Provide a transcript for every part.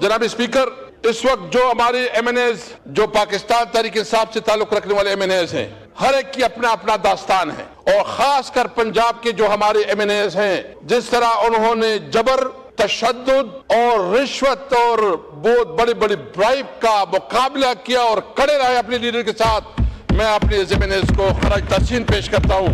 जनाब स्पीकर, इस वक्त जो हमारे MNAs जो पाकिस्तान तहरीक इंसाफ से ताल्लुक रखने वाले MNAs हैं, हर एक की अपना अपना दास्तान है, और खासकर पंजाब के जो हमारे MNAs हैं, जिस तरह उन्होंने जबर, तशद्दुद और रिश्वत और बहुत बड़ी बड़ी ब्राइब का मुकाबला किया और खड़े रहे अपने लीडर के साथ, मैं अपने MNAs को खराज तहसीन पेश करता हूँ।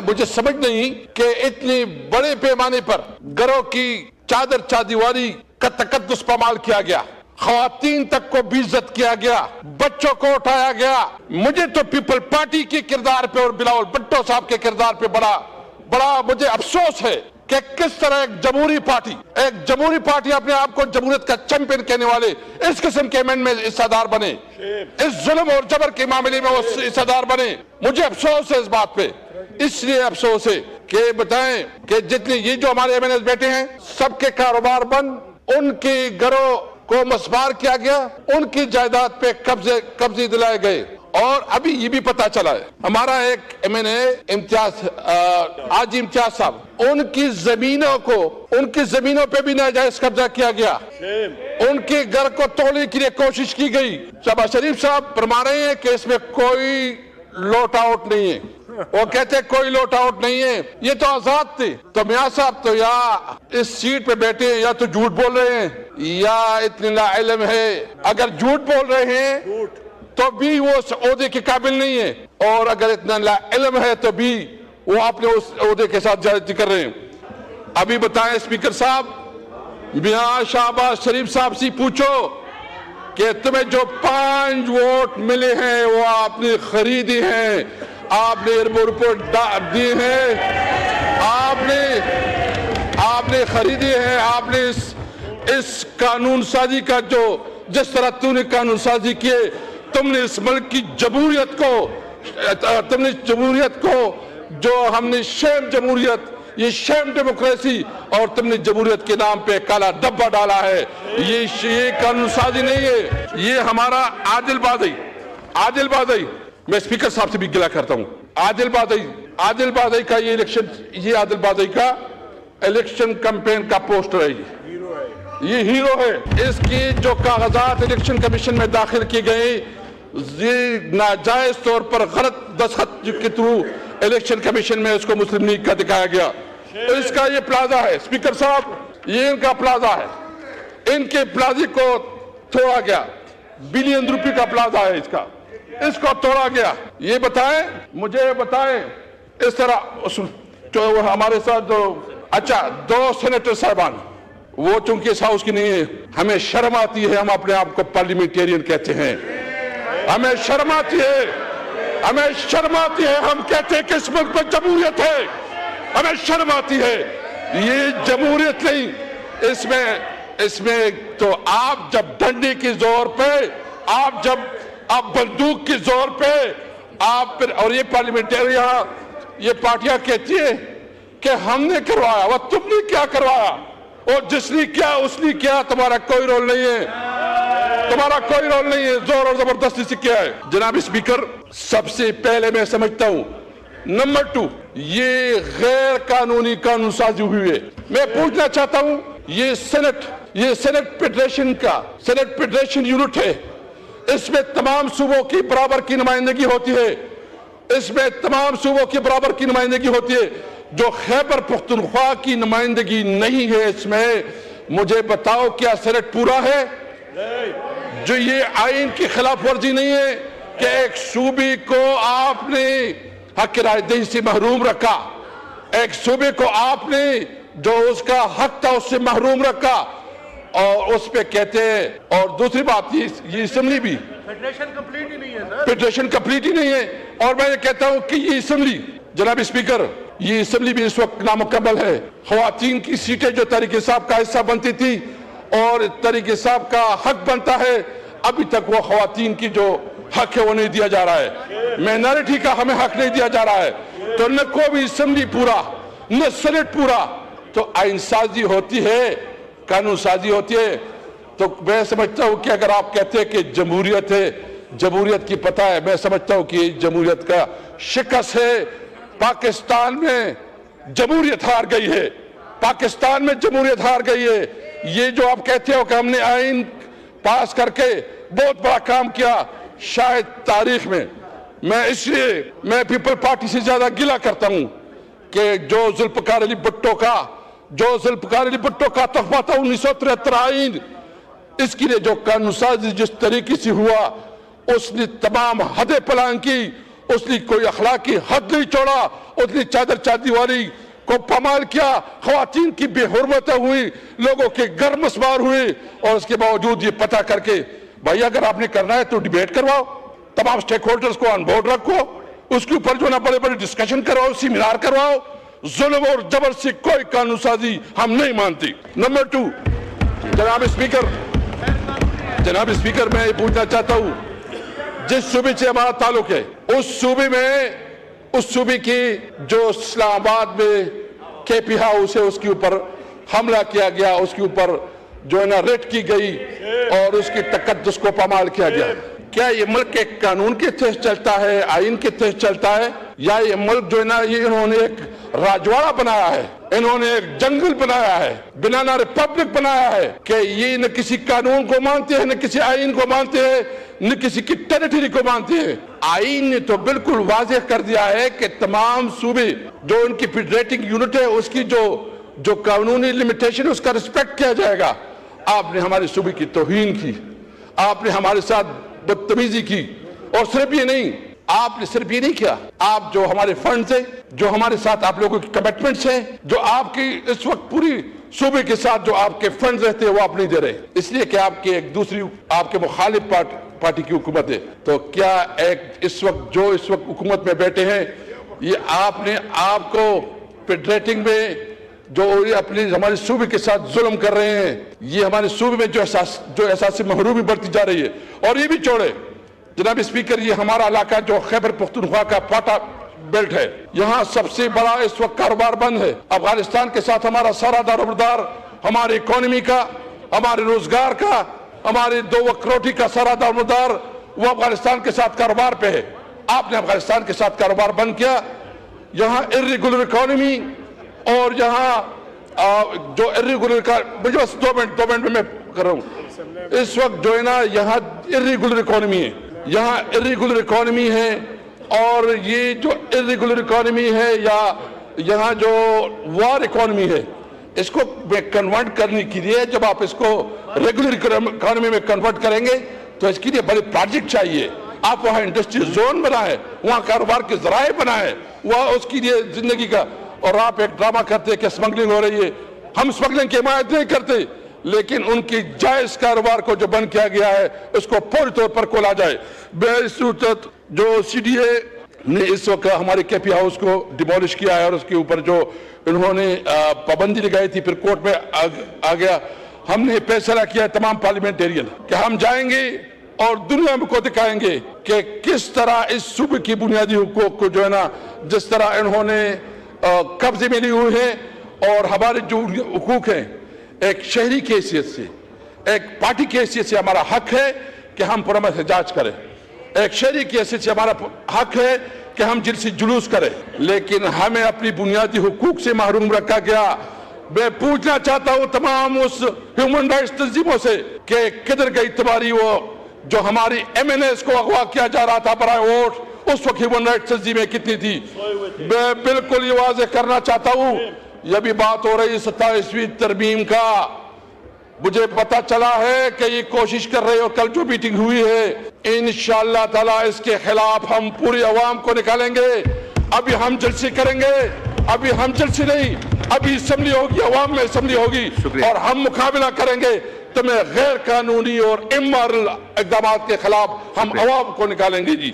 मुझे समझ नहीं कि इतनी बड़े पैमाने पर घरों की चादर चादीवारी का तकद्दुस पामाल किया गया, ख़वातीन तक को बेइज्जत किया गया, बच्चों को उठाया गया। मुझे तो पीपल पार्टी के किरदार पे और बिलावल भुट्टो साहब के किरदार पे बड़ा मुझे अफसोस है कि किस तरह एक जमहूरी पार्टी अपने आप को जमहूरियत का चैंपियन कहने वाले इस किस्म के अमेंडमेंट में हिस्सेदार बने, इस जुल्म और जबर के मामले में वो हिस्सेदार बने। मुझे अफसोस है इस बात पे, इसलिए अफसोस है कि बताएं कि जितने ये जो हमारे MNAs बैठे हैं, सबके कारोबार बंद, उनके घरों को मसमार किया गया, उनकी जायदाद पे कब्जे दिलाए गए। और अभी ये भी पता चला है, हमारा एक MNA आजी इम्तियाज साहब, उनकी जमीनों पे भी नाजायज कब्जा किया गया, उनके घर को तोड़ने के लिए कोशिश की गई। शहबाज शरीफ साहब फरमा रहे हैं कि इसमें कोई लॉट आउट नहीं है, वो कहते हैं कोई लॉट आउट नहीं है, ये तो आजाद थे। तो मियां साहब तो या इस सीट पे बैठे हैं या तो झूठ बोल रहे हैं या इतने नाइल्म है। अगर झूठ बोल रहे हैं तो भी वो उस ओहदे के काबिल नहीं है, और अगर इतना नाइल्म है तो भी वो अपने उस ओहदे के साथ ज्यादती कर रहे हैं। अभी बताएं स्पीकर साहब, मियां शहबाज शरीफ साहब से पूछो कि तुम्हें जो 5 वोट मिले हैं वो आपने खरीदी हैं, आपने एयरपोर्ट पर दिए हैं, आपने खरीदे हैं, आपने इस कानून साजी का जो जिस तरह तूने कानून साजी किए, तुमने इस मुल्क की जमहूरियत को जो हमने शेम जमहूरियत, ये शेम डेमोक्रेसी, और तुमने जमहूरियत के नाम पे काला डब्बा डाला है। ये कानून साजी नहीं है, ये हमारा आदिल बादई। मैं स्पीकर साहब से भी गिला करता हूँ, आदिल बादई का ये आदिल बादई का इलेक्शन कैंपेन का पोस्टर है, ये हीरो है। इसकी जो कागजात इलेक्शन कमीशन में दाखिल किए गए, ये नाजायज तौर पर गलत दस्तखत के थ्रू इलेक्शन कमीशन में उसको मुस्लिम लीग का दिखाया गया। इसका ये प्लाजा है स्पीकर साहब, ये इनका प्लाजा है, इनके प्लाजे को तोड़ा गया, बिलियन रुपए का प्लाजा है इसको तोड़ा गया। ये मुझे बताएं इस तरह जो हमारे साथ दो सेनेटर साहबान, वो चूंकि इस हाउस की नहीं है, हमें शर्म आती है, हम अपने आप को पार्लियामेंटेरियन कहते हैं, हमें शर्म आती है, हम कहते हैं कि इस मुल्क में जमहूरियत है, हमें शर्म आती है। ये जमहूरियत नहीं, इसमें तो आप जब डंडे के जोर पे, आप बंदूक के जोर पे आप फिर, और ये पार्लियामेंटेरियन, ये पार्टियां कहती है कि हमने करवाया, वह तुमने क्या करवाया, और जिसने क्या उसने क्या, तुम्हारा कोई रोल नहीं है, जोर और जबरदस्ती से किया है। जनाब स्पीकर, सबसे पहले मैं समझता हूं, नंबर 2, ये गैर कानूनी कानून साजी हुई है। मैं पूछना चाहता हूं, ये सेनेट फेडरेशन यूनिट है, इसमें तमाम सूबों की बराबर की नुमाइंदगी होती है, जो खैबर पख्तूनख्वा की नुमाइंदगी नहीं है। इसमें मुझे बताओ, क्या सेनेट पूरा है? जो ये आइन की खिलाफ वर्जी नहीं है कि एक सूबे को आपने हक रायदही से महरूम रखा, एक सूबे को आपने जो उसका हक था उससे महरूम रखा, और उस पे कहते हैं। और दूसरी बात, ये असेंबली भी फेडरेशन कंप्लीट ही नहीं है, और मैं ये कहता हूं कि ये असेंबली, जनाब स्पीकर, ये असेंबली भी इस वक्त नामुकम्मल है। ख़वातीन की सीटें जो तहरीक इंसाफ का हिस्सा बनती थी और तहरीक इंसाफ का हक बनता है, अभी तक वो ख़वातीन की जो हक है वो नहीं दिया जा रहा है। माइनॉरिटी का हमें हक नहीं दिया जा रहा है, तो न कोई भी असेंबली पूरा, न सेनेट पूरा। तो आइन साजी होती है, कानून साजी होती है। तो मैं समझता हूं कि अगर आप कहते हैं कि जमहूरियत है, जमहूरियत की पता है, मैं समझता हूं कि जमहूरियत का शिकस्त है। पाकिस्तान में जमहूरियत हार गई है, पाकिस्तान में जमहूरियत हार गई है। یہ جو آپ کہتے ہو کہ ہم نے آئین پاس کر کے بہت بڑا کام کیا شاید تاریخ میں اس لیے میں پیپل پارٹی سے زیادہ گلہ کرتا ہوں کہ جو ذوالفقار علی بھٹو کا تحفہ تھا 1973 آئین، اس کے لیے جو قانون سازی جس طریقے سے ہوا اس نے تمام حدیں پلان کی، اس نے کوئی اخلاقی حد نہیں چھوڑا، اس نے چادر چادی والی کو پامال کیا، خواتین کی بے حرمتیں ہوئی، لوگوں کے گھر مسمار ہوئے، اور اس کے باوجود یہ پتہ کر کے بھائی اگر آپ نے کرنا ہے تو ڈیبیٹ کرواؤ، تمام سٹیک ہولڈرز کو آن بورڈ رکھو، اس کے اوپر جو نا بڑے بڑے ڈسکشن کرواؤ، سیمینار کرواؤ۔ ظلم اور جبر سے کوئی قانون سازی ہم نہیں مانتی۔ نمبر 2، جناب اسپیکر میں یہ پوچھنا چاہتا ہوں، جس صوبے سے ہمارا تعلق ہے اس صوبے کی جو اسلام آباد میں کے پی ہاؤس ہے اس کے اوپر حملہ کیا گیا، اس کے اوپر جو ہے نا ریٹ کی گئی اور اس کی تقدس کو پامال کیا گیا۔ کیا یہ ملک ایک قانون کے تحت چلتا ہے، آئین کے تحت چلتا ہے، یا یہ ملک جو ہے نا یہ انہوں نے ایک راجواڑہ بنایا ہے، انہوں نے ایک جنگل بنایا ہے، بنانا ریپبلک بنایا ہے کہ یہ نہ کسی قانون کو مانتے ہیں، نہ کسی آئین کو مانتے ہیں، نہ کسی کی ٹیریٹری کو مانتے ہیں۔ آئین نے تو بالکل واضح کر دیا ہے کہ تمام صوبے جو ان کی فیڈریٹنگ یونٹ ہے اس کی جو قانونی لمیٹیشن ہے اس کا رسپیکٹ کیا جائے گا۔ آپ نے ہمارے صوبے کی توہین کی، آپ نے ہمارے ساتھ بدتمیزی کی، اور صرف یہ نہیں، آپ نے صرف یہ نہیں کیا، آپ جو ہمارے فنڈز ہیں، جو ہمارے ساتھ آپ لوگوں کی کمٹمنٹس ہیں، جو آپ کی اس وقت پوری صوبے کے ساتھ جو آپ کے فنڈز رہتے ہیں وہ آپ نہیں دے رہے، اس لیے کہ آپ کے ایک دوسری آپ کے مخالف پارٹی کی حکومت ہے۔ تو کیا اس وقت حکومت میں بیٹھے ہیں، یہ آپ کو فیڈریٹنگ میں جو اپنی ہمارے صوبے کے ساتھ ظلم کر رہے ہیں، یہ ہمارے صوبے میں جو احساس محرومی بڑھتی جا رہی ہے۔ اور یہ بھی چھوڑے جناب اسپیکر، یہ ہمارا علاقہ جو خیبر پختونخوا کا پاٹا بیلٹ ہے، یہاں سب سے بڑا اس وقت کاروبار بند ہے۔ افغانستان کے ساتھ ہمارا سارا دارومدار، ہماری اکانومی کا، ہمارے روزگار کا، ہماری 2 وقت روٹی کا سارا دارومدار وہ افغانستان کے ساتھ کاروبار پہ ہے۔ آپ نے افغانستان کے ساتھ کاروبار بند کیا، یہاں irregular اکانومی، اور یہاں جو مجھے بس 2 منٹ میں کر رہا ہوں، اس وقت جو ہے نا یہاں irregular اکانومی ہے، یہاں irregular اکانومی ہے، اور یہ جو irregular اکانومی ہے یا یہاں جو وار اکانومی ہے، اس کو کنورٹ کرنے کے لیے جب آپ اس کو ریگولر اکانومی میں کنورٹ کریں گے تو اس کے لیے بڑے پروجیکٹ چاہیے۔ آپ وہاں انڈسٹری زون بنائیں، وہاں کاروبار کے ذرائع بنائیں، وہاں اس کے لیے زندگی کا، اور آپ ایک ڈرامہ کرتے کہ اسمگلنگ ہو رہی ہے۔ ہم اسمگلنگ کی حمایت نہیں کرتے، لیکن ان کی جائز کاروبار کو جو بند کیا گیا ہے اس کو پوری طور پر کھولا جائے۔ اس صورت جو CDA نے اس وقت ہمارے کے پی ہاؤس کو ڈیمولش کیا ہے اور اس کے اوپر جو انہوں نے پابندی لگائی تھی، پھر کورٹ میں آ گیا، ہم نے فیصلہ کیا تمام پارلیمنٹیرین کہ ہم جائیں گے اور دنیا کو دکھائیں گے کہ کس طرح اس صوبے کی بنیادی حقوق کو جو ہے نا جس طرح انہوں نے قبضے میں لی ہوئی ہے، اور ہمارے جو حقوق ہیں ایک شہری کی حیثیت سے، ایک پارٹی کی حیثیت سے ہمارا حق ہے کہ ہم پرامن احتجاج کریں، ایک شہری کی حیثیت سے ہمارا حق ہے کہ ہم جلسے جلوس کریں، لیکن ہمیں اپنی بنیادی حقوق سے محروم رکھا گیا۔ میں پوچھنا چاہتا ہوں تمام اس ہیومن رائٹس تنظیموں سے کہ کدھر گئی تمہاری وہ جو ہماری MNAs کو اغوا کیا جا رہا تھا برائے ووٹ، اس وقت ہیومن رائٹس تنظیمیں کتنی تھی؟ میں بالکل یہ واضح کرنا چاہتا ہوں، یہ بھی بات ہو رہی 27ویں ترمیم کا، مجھے پتا چلا ہے کہ یہ کوشش کر رہے ہو، کل جو میٹنگ ہوئی ہے انشاءاللہ تعالی اس کے خلاف ہم پوری عوام کو نکالیں گے۔ ابھی ہم جلسے کریں گے، ابھی ہم جلسے نہیں، ابھی اسمبلی ہوگی، عوام میں اسمبلی ہوگی، اور ہم مقابلہ کریں گے تمہیں غیر قانونی اور امورل اقدامات کے خلاف ہم عوام کو نکالیں گے۔ جی